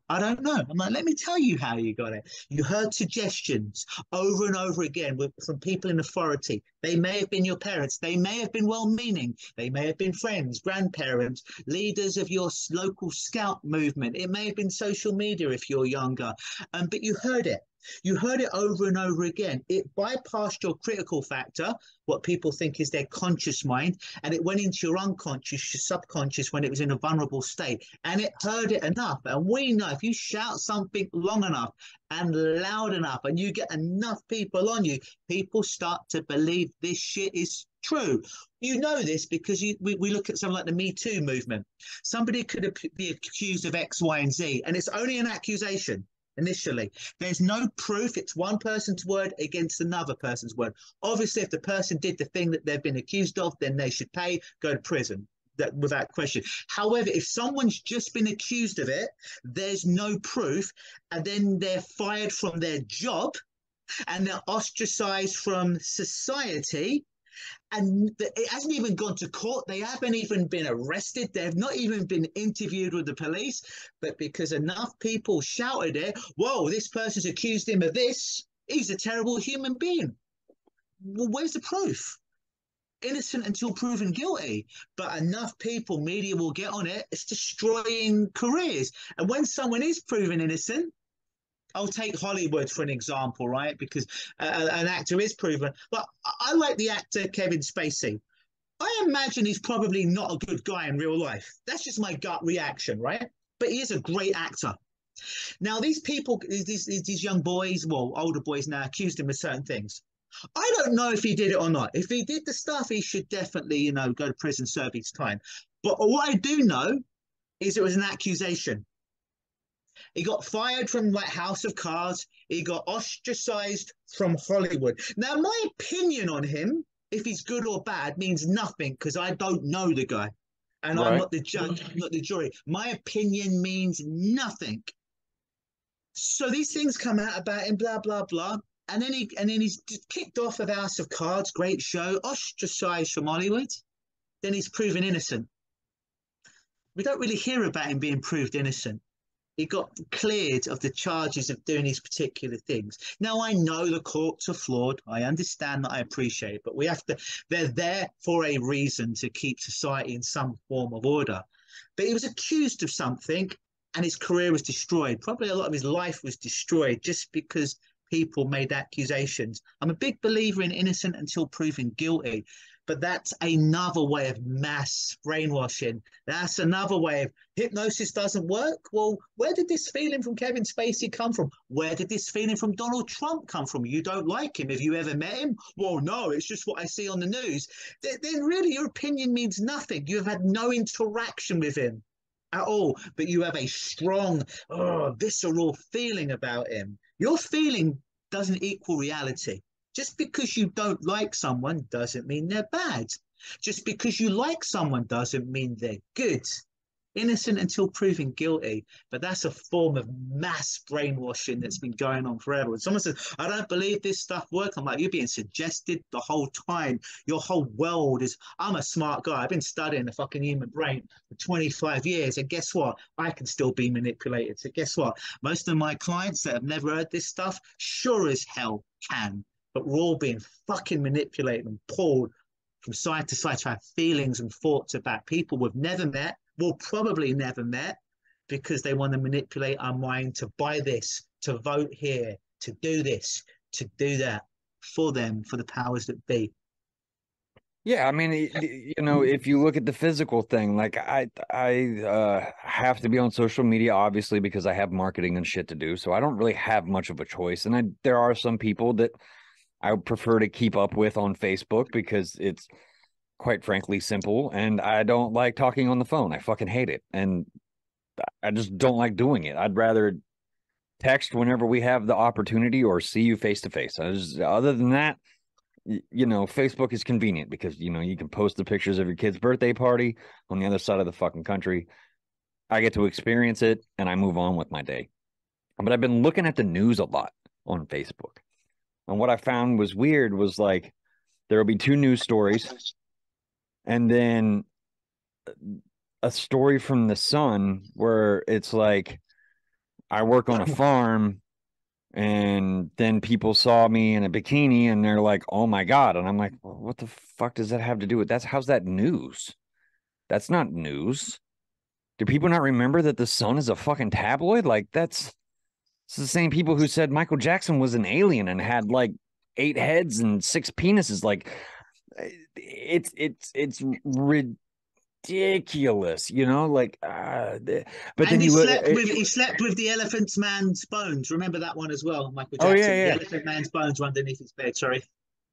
I don't know. I'm like, let me tell you how you got it. You heard suggestions over and over again from people in authority. They may have been your parents. They may have been well-meaning. They may have been friends, grandparents, leaders of your local scout movement. It may have been social media if you're younger. But you heard it. You heard it over and over again. It bypassed your critical factor, what people think is their conscious mind, and it went into your unconscious, your subconscious when it was in a vulnerable state. And it heard it enough. And we know if you shout something long enough and loud enough and you get enough people on you, people start to believe this shit is true. You know this because we look at something like the Me Too movement. Somebody could be accused of X, Y, and Z, and it's only an accusation initially. There's no proof. It's one person's word against another person's word. Obviously, if the person did the thing that they've been accused of, then they should pay, go to prison. That without question. However, if someone's just been accused of it, there's no proof, and then they're fired from their job and they're ostracized from society, and it hasn't even gone to court. They haven't even been arrested. They've not even been interviewed with the police. But because enough people shouted it, whoa, this person's accused him of this. He's a terrible human being. Well, where's the proof? Innocent until proven guilty. But enough people, media will get on it. It's destroying careers. And when someone is proven innocent, I'll take Hollywood for an example, right? Because an actor is proven. But I like the actor Kevin Spacey. I imagine he's probably not a good guy in real life. That's just my gut reaction, right? But he is a great actor. Now, these people, these young boys, well, older boys now, accused him of certain things. I don't know if he did it or not. If he did the stuff, he should definitely, go to prison, serve his time. But what I do know is it was an accusation. He got fired from like House of Cards. He got ostracized from Hollywood. Now, my opinion on him, if he's good or bad, means nothing because I don't know the guy. And I'm Right. not the judge, I'm not the jury. My opinion means nothing. So these things come out about him, blah, blah, blah. And then he's kicked off of House of Cards, great show, ostracized from Hollywood. Then he's proven innocent. We don't really hear about him being proved innocent. He got cleared of the charges of doing these particular things. Now, I know the courts are flawed. I understand that. I appreciate it. But they're there for a reason to keep society in some form of order. But he was accused of something and his career was destroyed. Probably a lot of his life was destroyed just because people made accusations. I'm a big believer in innocent until proven guilty. But that's another way of mass brainwashing. That's another way of hypnosis doesn't work. Well, where did this feeling from Kevin Spacey come from? Where did this feeling from Donald Trump come from? You don't like him. Have you ever met him? Well, no, it's just what I see on the news. Then really your opinion means nothing. You have had no interaction with him at all, but you have a strong, visceral feeling about him. Your feeling doesn't equal reality. Just because you don't like someone doesn't mean they're bad. Just because you like someone doesn't mean they're good. Innocent until proven guilty, but that's a form of mass brainwashing that's been going on forever. When someone says, I don't believe this stuff works, I'm like, you're being suggested the whole time. Your whole world is, I'm a smart guy. I've been studying the fucking human brain for 25 years. And guess what? I can still be manipulated. So guess what? Most of my clients that have never heard this stuff, sure as hell can. But we're all being fucking manipulated and pulled from side to side to have feelings and thoughts about people we've never met, will probably never met, because they want to manipulate our mind to buy this, to vote here, to do this, to do that for them, for the powers that be. Yeah, I mean, you know, if you look at the physical thing, like I have to be on social media, obviously, because I have marketing and shit to do. So I don't really have much of a choice. And there are some people that I would prefer to keep up with on Facebook because it's quite frankly simple, and I don't like talking on the phone. I fucking hate it, and I just don't like doing it. I'd rather text whenever we have the opportunity or see you face to face. Other than that, you know, Facebook is convenient because, you know, you can post the pictures of your kid's birthday party on the other side of the fucking country. I get to experience it and I move on with my day. But I've been looking at the news a lot on Facebook. And what I found was weird was like there will be two news stories and then a story from the Sun where it's like I work on a farm and then people saw me in a bikini and they're like, oh my God. And I'm like, well, what the fuck does that have to do with how's that news? That's not news. Do people not remember that the Sun is a fucking tabloid? Like it's the same people who said Michael Jackson was an alien and had like 8 heads and 6 penises. Like it's ridiculous, you know, like but And then you look he slept with the elephant man's bones. Remember that one as well, Michael oh yeah, Jackson. The yeah. elephant man's bones were underneath his bed. Sorry.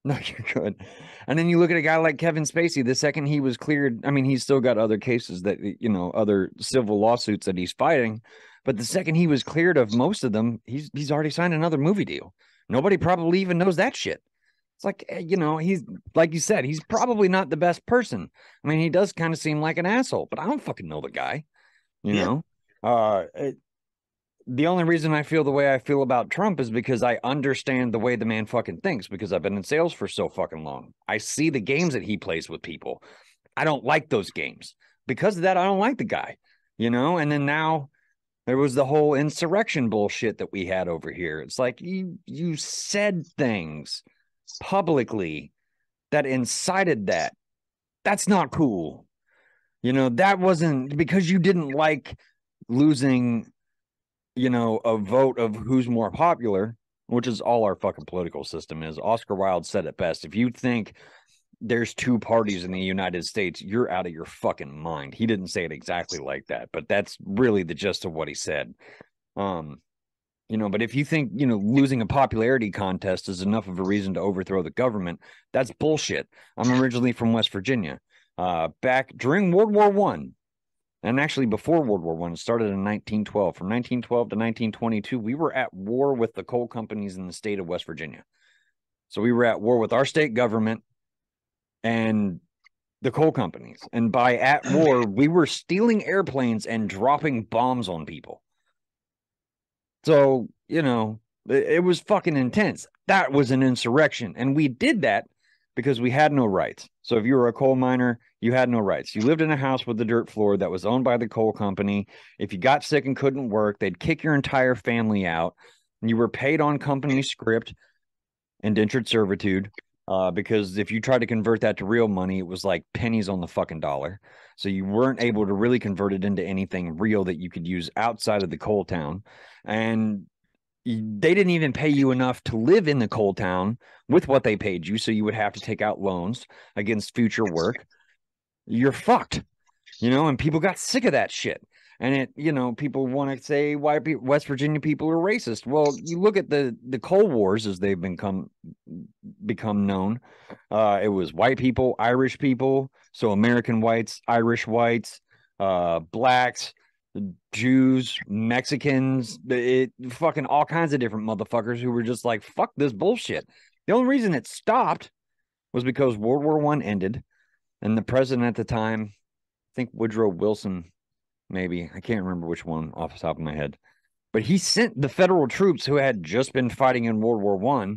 No, you're good. And then you look at a guy like Kevin Spacey, the second he was cleared, I mean, he's still got other cases that, you know, other civil lawsuits that he's fighting, but the second he was cleared of most of them, he's already signed another movie deal. Nobody probably even knows that shit. It's like, you know, he's like you said, he's probably not the best person. I mean, he does kind of seem like an asshole, but I don't fucking know the guy, you Yeah. know. The only reason I feel the way I feel about Trump is because I understand the way the man fucking thinks because I've been in sales for so fucking long. I see the games that he plays with people. I don't like those games. Because of that, I don't like the guy, you know? And then now there was the whole insurrection bullshit that we had over here. It's like you said things publicly that incited that. That's not cool. You know, that wasn't because you didn't like losing, you know, a vote of who's more popular, which is all our fucking political system is. Oscar Wilde said it best. If you think there's 2 parties in the United States, you're out of your fucking mind. He didn't say it exactly like that, but that's really the gist of what he said. You know, but if you think, you know, losing a popularity contest is enough of a reason to overthrow the government, that's bullshit. I'm originally from West Virginia. Back during World War One, and actually before World War One, it started in 1912. From 1912 to 1922, we were at war with the coal companies in the state of West Virginia. So we were at war with our state government and the coal companies. And by at war, we were stealing airplanes and dropping bombs on people. So, you know, it was fucking intense. That was an insurrection. And we did that because we had no rights. So if you were a coal miner, you had no rights. You lived in a house with a dirt floor that was owned by the coal company. If you got sick and couldn't work, they'd kick your entire family out. And you were paid on company script, indentured servitude, because if you tried to convert that to real money, it was like pennies on the fucking dollar. So you weren't able to really convert it into anything real that you could use outside of the coal town. And they didn't even pay you enough to live in the coal town with what they paid you. So you would have to take out loans against future work. You're fucked, you know, and people got sick of that shit. And it, you know, people want to say why West Virginia people are racist. Well, you look at the coal wars as they've become known. It was white people, Irish people, so American whites, Irish whites, blacks, Jews, Mexicans, fucking all kinds of different motherfuckers who were just like, fuck this bullshit. The only reason it stopped was because World War I ended, and the president at the time, I think Woodrow Wilson, maybe, I can't remember which one off the top of my head, but he sent the federal troops who had just been fighting in World War I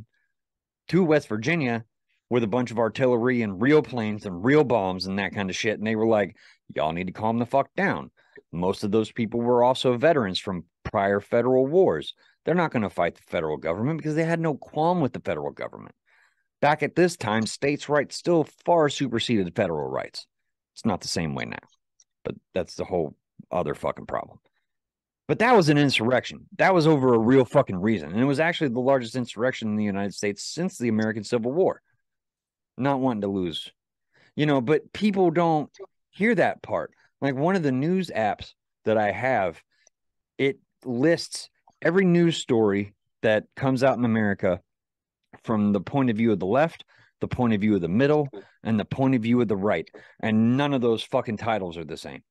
to West Virginia with a bunch of artillery and real planes and real bombs and that kind of shit. And they were like, y'all need to calm the fuck down. Most of those people were also veterans from prior federal wars. They're not going to fight the federal government because they had no qualm with the federal government. Back at this time, states' rights still far superseded federal rights. It's not the same way now, but that's the whole other fucking problem. But that was an insurrection. That was over a real fucking reason. And it was actually the largest insurrection in the United States since the American Civil War. Not wanting to lose, but people don't hear that part. Like one of the news apps that I have, it lists every news story that comes out in America from the point of view of the left, the point of view of the middle, and the point of view of the right. And none of those fucking titles are the same.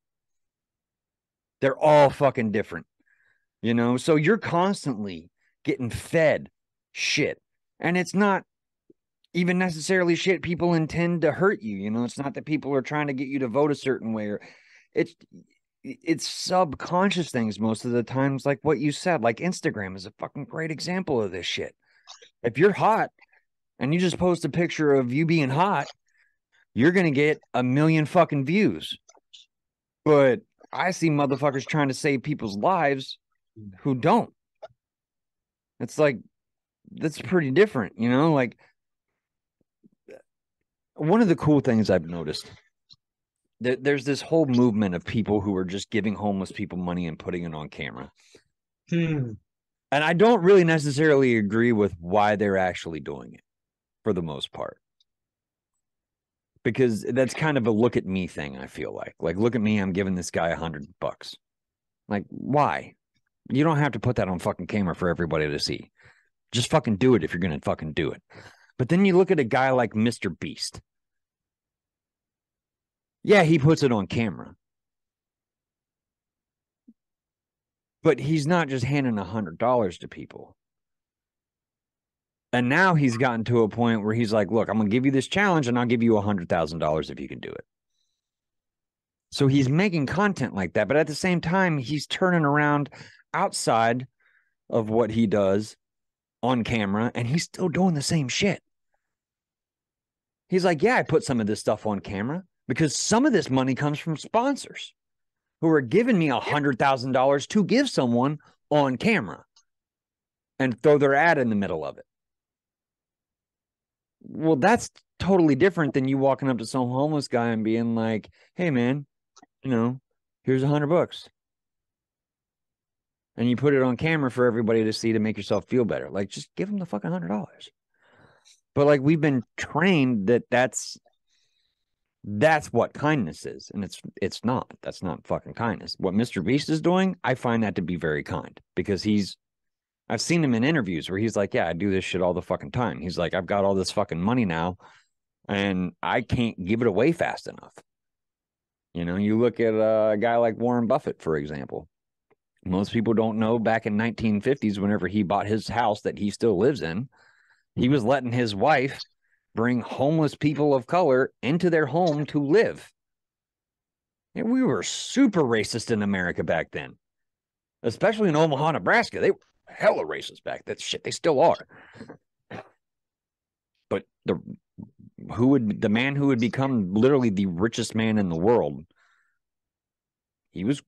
They're all fucking different, So you're constantly getting fed shit. And it's not even necessarily shit people intend to hurt you. It's not that people are trying to get you to vote a certain way, or it's subconscious things most of the times, like what you said. Like Instagram is a fucking great example of this shit. If you're hot and you just post a picture of you being hot, you're gonna get 1 million fucking views. But I see motherfuckers trying to save people's lives who don't. It's like, that's pretty different, like one of the cool things I've noticed, there's this whole movement of people who are just giving homeless people money and putting it on camera. And I don't really necessarily agree with why they're actually doing it for the most part. Because that's kind of a look at me thing, I feel like look at me, I'm giving this guy $100. Like, why? You don't have to put that on fucking camera for everybody to see. Just fucking do it if you're going to fucking do it. But then you look at a guy like Mr. Beast. Yeah, he puts it on camera. But he's not just handing $100 to people. And now he's gotten to a point where he's like, look, I'm going to give you this challenge and I'll give you $100,000 if you can do it. So he's making content like that. But at the same time, he's turning around outside of what he does on camera and he's still doing the same shit. He's like, yeah, I put some of this stuff on camera because some of this money comes from sponsors who are giving me $100,000 to give someone on camera and throw their ad in the middle of it. Well, that's totally different than you walking up to some homeless guy and being like, hey, man, here's $100. And you put it on camera for everybody to see to make yourself feel better. Like, just give them the fucking $100. But like, we've been trained that that's what kindness is. And it's not. That's not fucking kindness. What Mr. Beast is doing, I find that to be very kind because I've seen him in interviews where he's like, yeah, I do this shit all the fucking time. He's like, I've got all this fucking money now and I can't give it away fast enough. You look at a guy like Warren Buffett, for example. Most people don't know back in 1950s, whenever he bought his house that he still lives in, he was letting his wife bring homeless people of color into their home to live. And we were super racist in America back then, especially in Omaha, Nebraska. They were hella racist back then. Shit, they still are. But the man who would become literally the richest man in the world, he was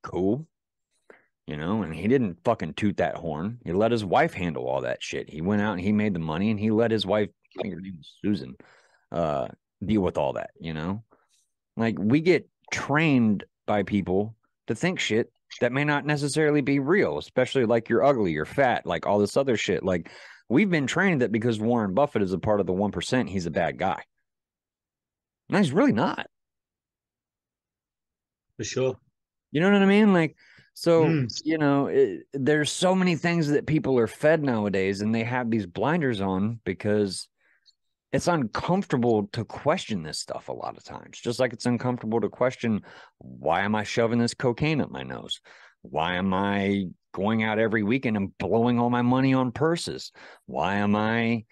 cool, and he didn't fucking toot that horn. He let his wife handle all that shit. He went out and he made the money and he let his wife, I think her name was Susan, deal with all that, Like, we get trained by people to think shit that may not necessarily be real, especially like you're ugly, you're fat, like all this other shit. Like, we've been trained that because Warren Buffett is a part of the 1%, he's a bad guy. No, he's really not. For sure. You know what I mean? Like, so, there's so many things that people are fed nowadays and they have these blinders on because it's uncomfortable to question this stuff a lot of times, just like it's uncomfortable to question, why am I shoving this cocaine up my nose? Why am I going out every weekend and blowing all my money on purses? Why am I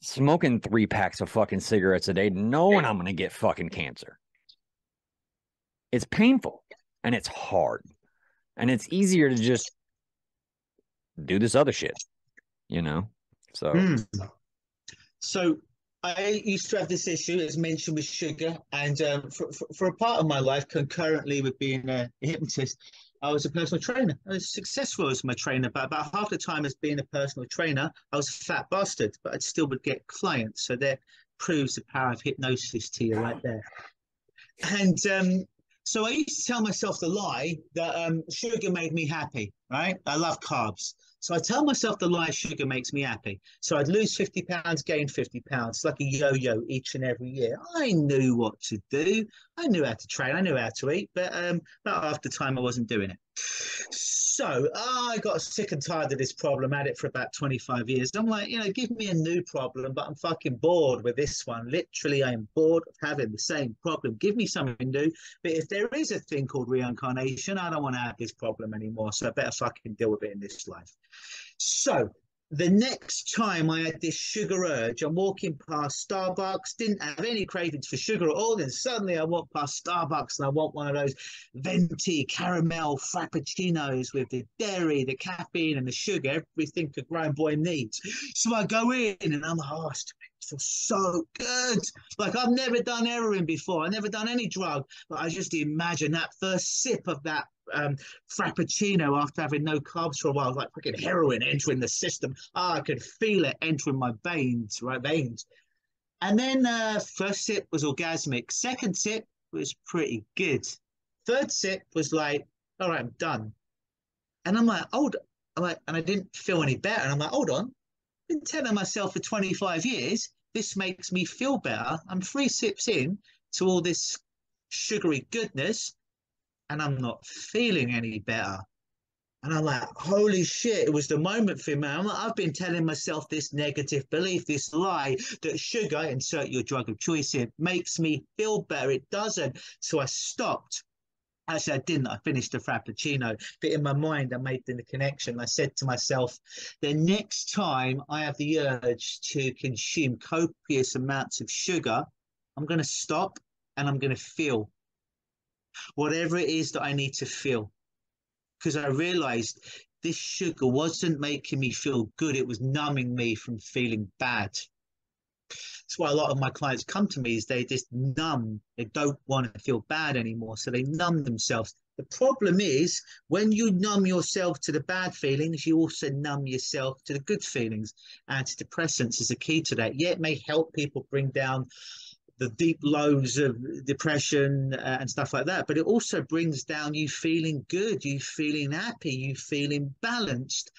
smoking 3 packs of fucking cigarettes a day knowing I'm going to get fucking cancer? It's painful and it's hard, and it's easier to just do this other shit, you know? So, So I used to have this issue, as mentioned, with sugar, and for a part of my life, concurrently with being a hypnotist, I was a personal trainer. I was successful as my trainer, but about half the time as being a personal trainer, I was a fat bastard, but I still would get clients. So that proves the power of hypnosis to you right there. And so I used to tell myself the lie that sugar made me happy, right? I love carbs. So I tell myself the lie sugar makes me happy. So I'd lose 50 pounds, gain 50 pounds, like a yo-yo each and every year. I knew what to do. I knew how to train. I knew how to eat, but about half the time I wasn't doing it. So I got sick and tired of this problem. Had it for about 25 years. I'm like, give me a new problem, but I'm fucking bored with this one. Literally, I am bored of having the same problem. Give me something new. But if there is a thing called reincarnation, I don't want to have this problem anymore. So I better fucking deal with it in this life. So the next time I had this sugar urge, I'm walking past Starbucks, didn't have any cravings for sugar at all. Then suddenly I walk past Starbucks and I want one of those venti caramel frappuccinos with the dairy, the caffeine, and the sugar, everything a grown boy needs. So I go in and I'm like, oh, it feels so good. Like I've never done heroin before. I've never done any drug, but I just imagine that first sip of that frappuccino after having no carbs for a while, like fucking heroin entering the system. I could feel it entering my veins, right? Veins. And then first sip was orgasmic. Second sip was pretty good. Third sip was like, all right, I'm done. And I'm like, hold, and I didn't feel any better. And I'm like, hold on. I've been telling myself for 25 years, this makes me feel better. I'm 3 sips in to all this sugary goodness, and I'm not feeling any better. And I'm like, holy shit, it was the moment for me. I've been telling myself this negative belief, this lie that sugar, insert your drug of choice here, makes me feel better. It doesn't. So I stopped. Actually, I didn't. I finished the frappuccino. But in my mind, I made the connection. I said to myself, the next time I have the urge to consume copious amounts of sugar, I'm going to stop and I'm going to feel whatever it is that I need to feel. Because I realized this sugar wasn't making me feel good. It was numbing me from feeling bad. That's why a lot of my clients come to me is they just numb. They don't want to feel bad anymore. So they numb themselves. The problem is when you numb yourself to the bad feelings, you also numb yourself to the good feelings. Antidepressants is a key to that. Yeah, it may help people bring down the deep lows of depression and stuff like that, but it also brings down you feeling good, you feeling happy, you feeling balanced.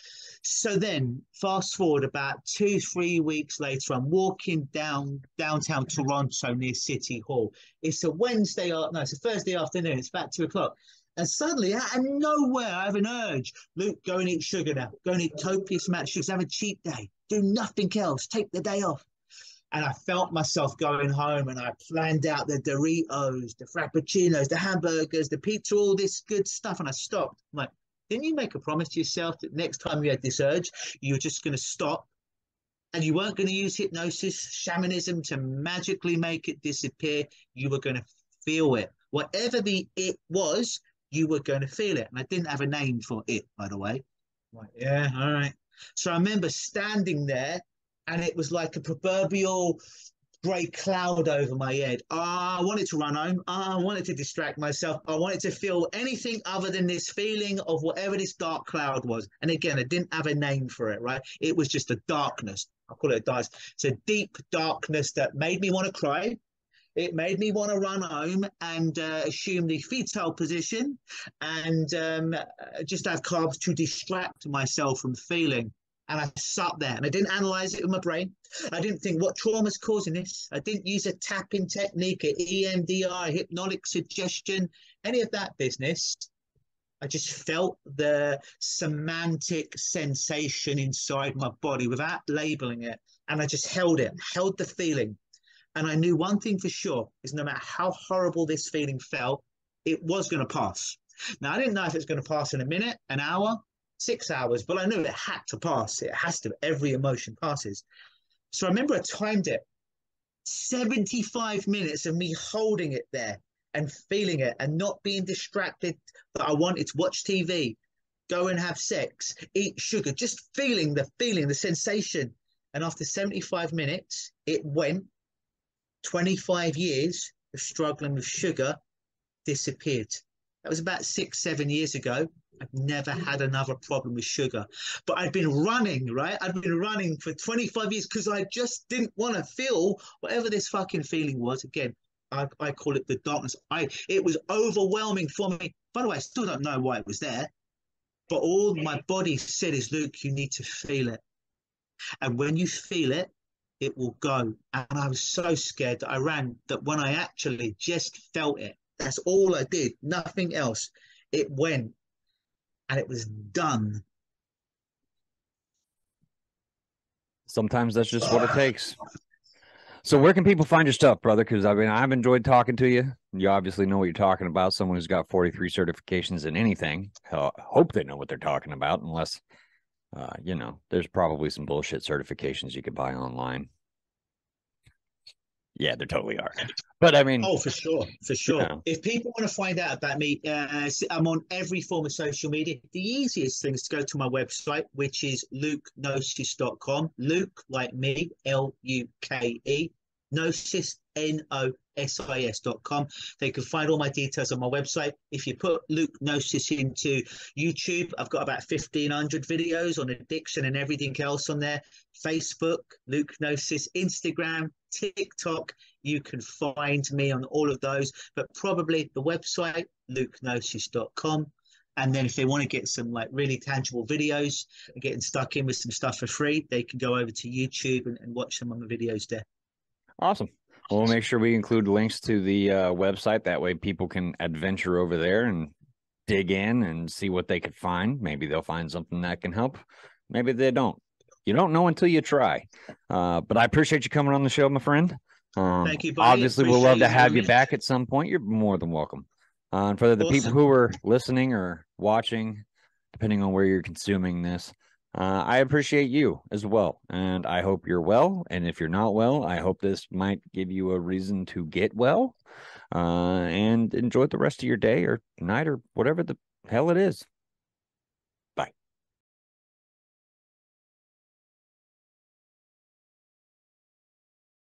So then fast forward about 2 3 weeks later, I'm walking down downtown Toronto near City Hall. It's a it's a Thursday afternoon, it's about 2 o'clock. And suddenly, out of nowhere, I have an urge. Luke, go and eat sugar now. Go and eat copious amounts of sugar. Have a cheat day. Do nothing else. Take the day off. And I felt myself going home and I planned out the Doritos, the Frappuccinos, the hamburgers, the pizza, all this good stuff. And I stopped. I'm like, didn't you make a promise to yourself that next time you had this urge, you were just going to stop and you weren't going to use hypnosis, shamanism to magically make it disappear? You were going to feel it. Whatever the it was, you were going to feel it. And I didn't have a name for it, by the way. I'm like, yeah, all right. So I remember standing there and it was like a proverbial grey cloud over my head. I wanted to run home. I wanted to distract myself. I wanted to feel anything other than this feeling of whatever this dark cloud was. And again, I didn't have a name for it, right? It was just a darkness. I call it a darkness. It's a deep darkness that made me want to cry. It made me want to run home and assume the fetal position and just have carbs to distract myself from feeling. And I sat there and I didn't analyze it with my brain. I didn't think what trauma's causing this. I didn't use a tapping technique, a EMDR, hypnotic suggestion, any of that business. I just felt the semantic sensation inside my body without labeling it. And I just held it, held the feeling. And I knew one thing for sure is no matter how horrible this feeling felt, it was going to pass. Now, I didn't know if it was going to pass in a minute, an hour, 6 hours, but I knew it had to pass. It has to. Every emotion passes. So I remember I timed it 75 minutes of me holding it there and feeling it and not being distracted that I wanted to watch TV, go and have sex, eat sugar, just feeling, the sensation. And after 75 minutes, it went. 25 years of struggling with sugar disappeared. That was about 6, 7 years ago. I've never had another problem with sugar. But I've been running, right? I've been running for 25 years because I just didn't want to feel whatever this fucking feeling was. Again, I call it the darkness. It was overwhelming for me. By the way, I still don't know why it was there. But all my body said is, Luke, you need to feel it. And when you feel it, it will go. And I was so scared that I ran, that when I actually just felt it, that's all I did, nothing else. It went and it was done. Sometimes that's just what it takes. So where can people find your stuff, brother? Because I mean, I've enjoyed talking to you. You obviously know what you're talking about. Someone who's got 43 certifications in anything. Hope they know what they're talking about, unless, you know, there's probably some bullshit certifications you could buy online. Yeah, there totally are. But I mean, oh, for sure, for sure. Yeah. If people want to find out about me, I'm on every form of social media. The easiest thing is to go to my website, which is lukenosis.com. Luke, like me, Luke, Gnosis, Nosis.com. They can find all my details on my website. If you put Luke Gnosis into YouTube, I've got about 1,500 videos on addiction and everything else on there. Facebook, Luke Gnosis, Instagram, TikTok. You can find me on all of those, but probably the website, lukenosis.com. And then if they want to get some like really tangible videos and getting stuck in with some stuff for free, they can go over to YouTube and watch some of the videos there. Awesome. Well, we'll make sure we include links to the website. That way people can adventure over there and dig in and see what they could find. Maybe they'll find something that can help. Maybe they don't. You don't know until you try. But I appreciate you coming on the show, my friend. Thank you, buddy. Obviously, we'll love to have you back at some point. You're more than welcome. And for the people who are listening or watching, depending on where you're consuming this, I appreciate you as well. And I hope you're well. And if you're not well, I hope this might give you a reason to get well and enjoy the rest of your day or night or whatever the hell it is.